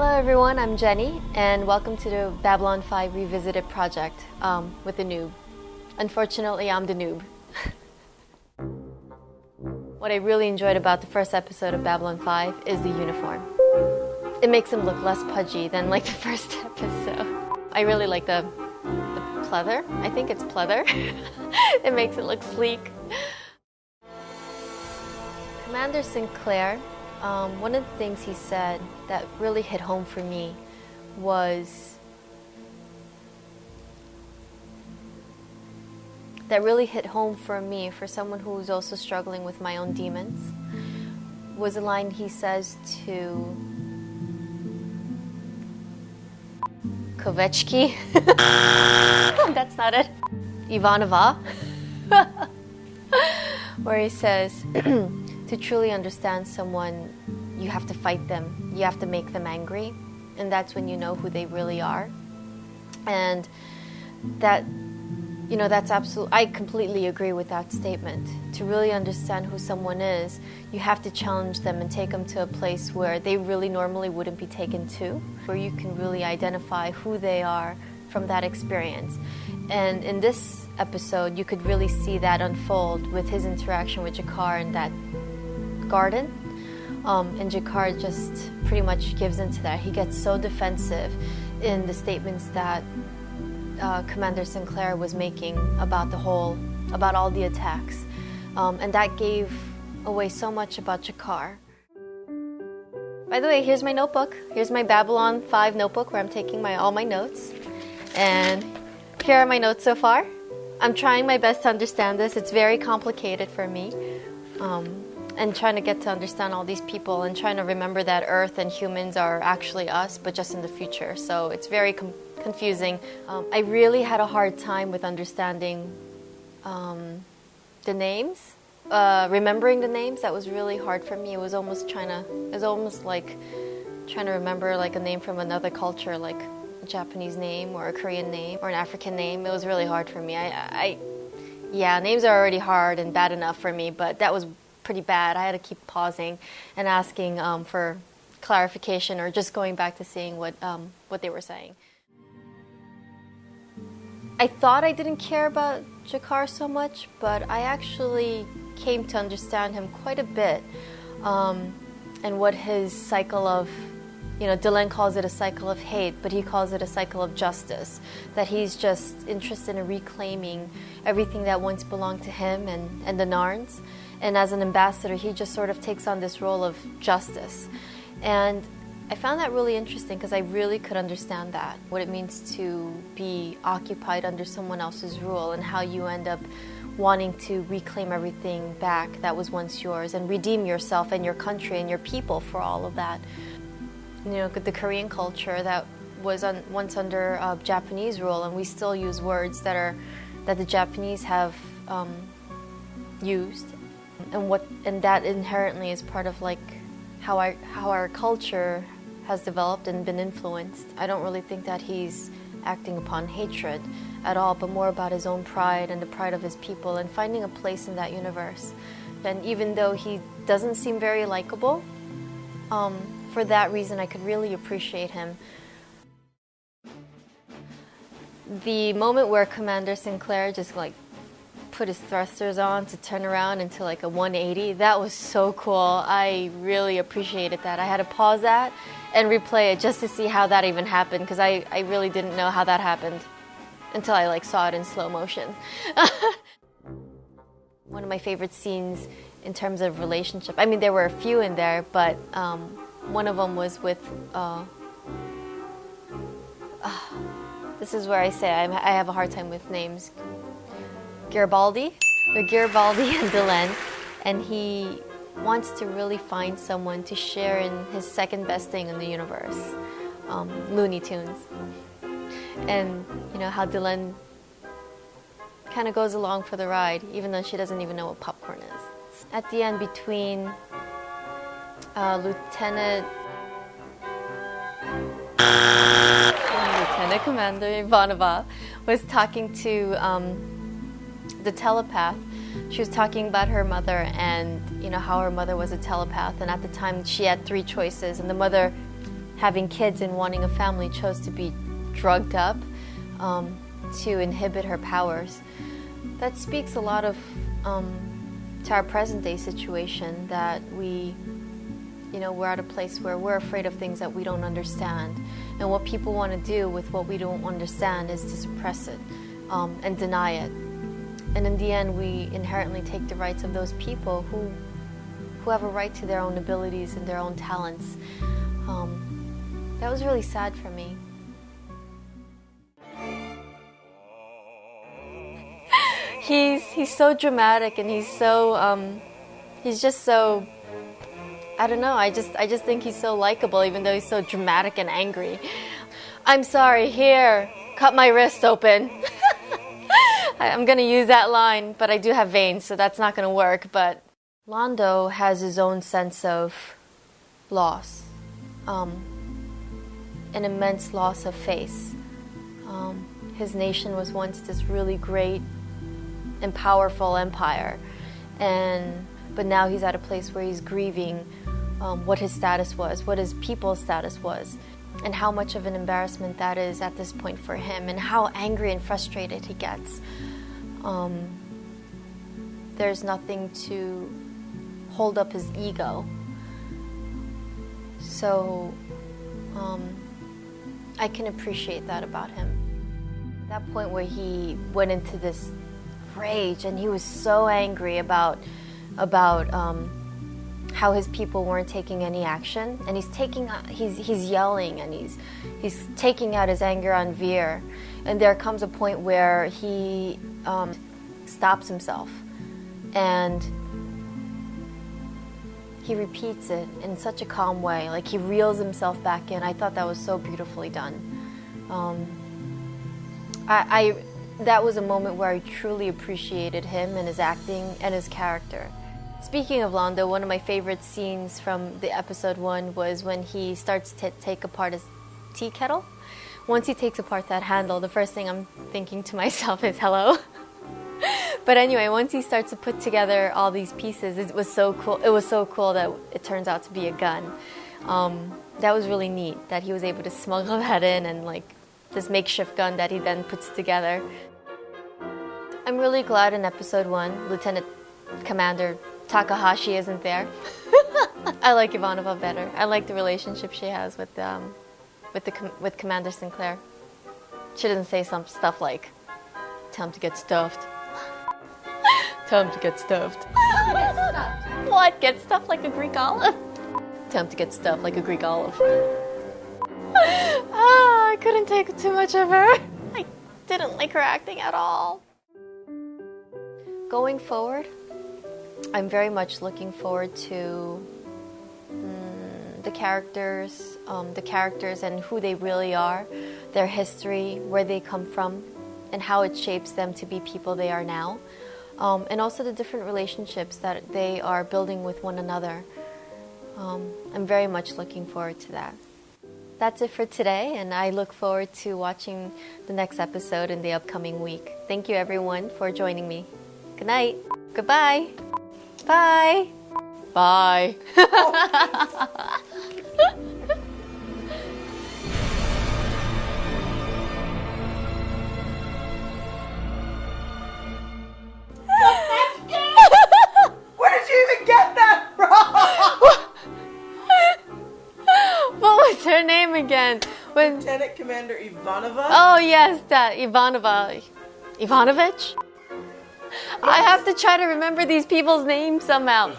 Hello everyone, I'm Jennie, and welcome to the Babylon 5 Revisited project with the noob. Unfortunately, I'm the noob. What I really enjoyed about the first episode of Babylon 5 is the uniform. It makes him look less pudgy than like the first episode. I really like the pleather. I think it's pleather. It makes it look sleek. Commander Sinclair, one of the things he said that really hit home for me was for someone who's also struggling with my own demons, was a line he says to Kovechki. That's not it. Ivanova. Where he says, to truly understand someone, you have to fight them. You have to make them angry. And that's when you know who they really are. And that, that's absolutely, I completely agree with that statement. To really understand who someone is, you have to challenge them and take them to a place where they really normally wouldn't be taken to, where you can really identify who they are from that experience. And in this episode, you could really see that unfold with his interaction with Shekar in that garden. And Shekar just pretty much gives into that. He gets so defensive in the statements that Commander Sinclair was making about all the attacks. And that gave away so much about Shekar. By the way, here's my notebook. Here's my Babylon 5 notebook where I'm taking all my notes. And here are my notes so far. I'm trying my best to understand this. It's very complicated for me. And trying to get to understand all these people and trying to remember that Earth and humans are actually us, but just in the future. So it's very confusing. I really had a hard time with understanding the names, remembering the names. That was really hard for me. It was almost like trying to remember like a name from another culture, like a Japanese name or a Korean name or an African name. It was really hard for me. Names are already hard and bad enough for me, but that was pretty bad. I had to keep pausing and asking for clarification or just going back to seeing what they were saying. I thought I didn't care about Shekar so much, but I actually came to understand him quite a bit, and what his cycle of, Dylan calls it a cycle of hate, but he calls it a cycle of justice, that he's just interested in reclaiming everything that once belonged to him and the Narns. And as an ambassador, he just sort of takes on this role of justice. And I found that really interesting because I really could understand that, what it means to be occupied under someone else's rule and how you end up wanting to reclaim everything back that was once yours and redeem yourself and your country and your people for all of that. The Korean culture that was once under Japanese rule, and we still use words that the Japanese have used. And that inherently is part of like how our culture has developed and been influenced. I don't really think that he's acting upon hatred at all, but more about his own pride and the pride of his people and finding a place in that universe. And even though he doesn't seem very likable, for that reason I could really appreciate him. The moment where Commander Sinclair just like put his thrusters on to turn around into like a 180. That was so cool. I really appreciated that. I had to pause that and replay it just to see how that even happened, because I really didn't know how that happened until I saw it in slow motion. One of my favorite scenes in terms of relationship, I mean there were a few in there, but one of them was with this is where I say I have a hard time with names. Garibaldi and Dylan, and he wants to really find someone to share in his second best thing in the universe, Looney Tunes. And how Dylan kind of goes along for the ride, even though she doesn't even know what popcorn is. At the end, between Lieutenant Commander Vonabell was talking to the telepath. She was talking about her mother and how her mother was a telepath, and at the time she had 3 choices, and the mother having kids and wanting a family, chose to be drugged up to inhibit her powers. That speaks a lot of to our present day situation, that we're at a place where we're afraid of things that we don't understand. And what people want to do with what we don't understand is to suppress it and deny it. And in the end, we inherently take the rights of those people who have a right to their own abilities and their own talents. That was really sad for me. He's so dramatic, and he's just so, I don't know, I just think he's so likable, even though he's so dramatic and angry. I'm sorry, here, cut my wrist open. I'm gonna use that line, but I do have veins, so that's not gonna work. But Londo has his own sense of loss, an immense loss of face. His nation was once this really great and powerful empire, but now he's at a place where he's grieving what his status was, what his people's status was, and how much of an embarrassment that is at this point for him, and how angry and frustrated he gets. There's nothing to hold up his ego. So I can appreciate that about him. At that point where he went into this rage, and he was so angry about how his people weren't taking any action, and he's yelling, and he's taking out his anger on Veer, and there comes a point where he stops himself, and he repeats it in such a calm way, like he reels himself back in. I thought that was so beautifully done. That was a moment where I truly appreciated him and his acting and his character. Speaking of Londo, one of my favorite scenes from the episode 1 was when he starts to take apart his tea kettle. Once he takes apart that handle, the first thing I'm thinking to myself is, hello? But anyway, once he starts to put together all these pieces, it was so cool. It was so cool that it turns out to be a gun. That was really neat, that he was able to smuggle that in, and like this makeshift gun that he then puts together. I'm really glad in episode 1, Lieutenant Commander Takahashi isn't there. I like Ivanova better. I like the relationship she has with Commander Sinclair. She doesn't say some stuff like, "Time to get stuffed." Time to get stuffed. What? Get stuffed like a Greek olive? Time to get stuffed like a Greek olive. I couldn't take too much of her. I didn't like her acting at all. Going forward, I'm very much looking forward to the characters and who they really are, their history, where they come from, and how it shapes them to be people they are now, and also the different relationships that they are building with one another. I'm very much looking forward to that. That's it for today, and I look forward to watching the next episode in the upcoming week. Thank you everyone for joining me. Good night. Goodbye. Bye. Bye. Where did you even get that from? What was her name again? Lieutenant Commander Ivanova? Oh yes, that Ivanova. Ivanovich? I have to try to remember these people's names somehow.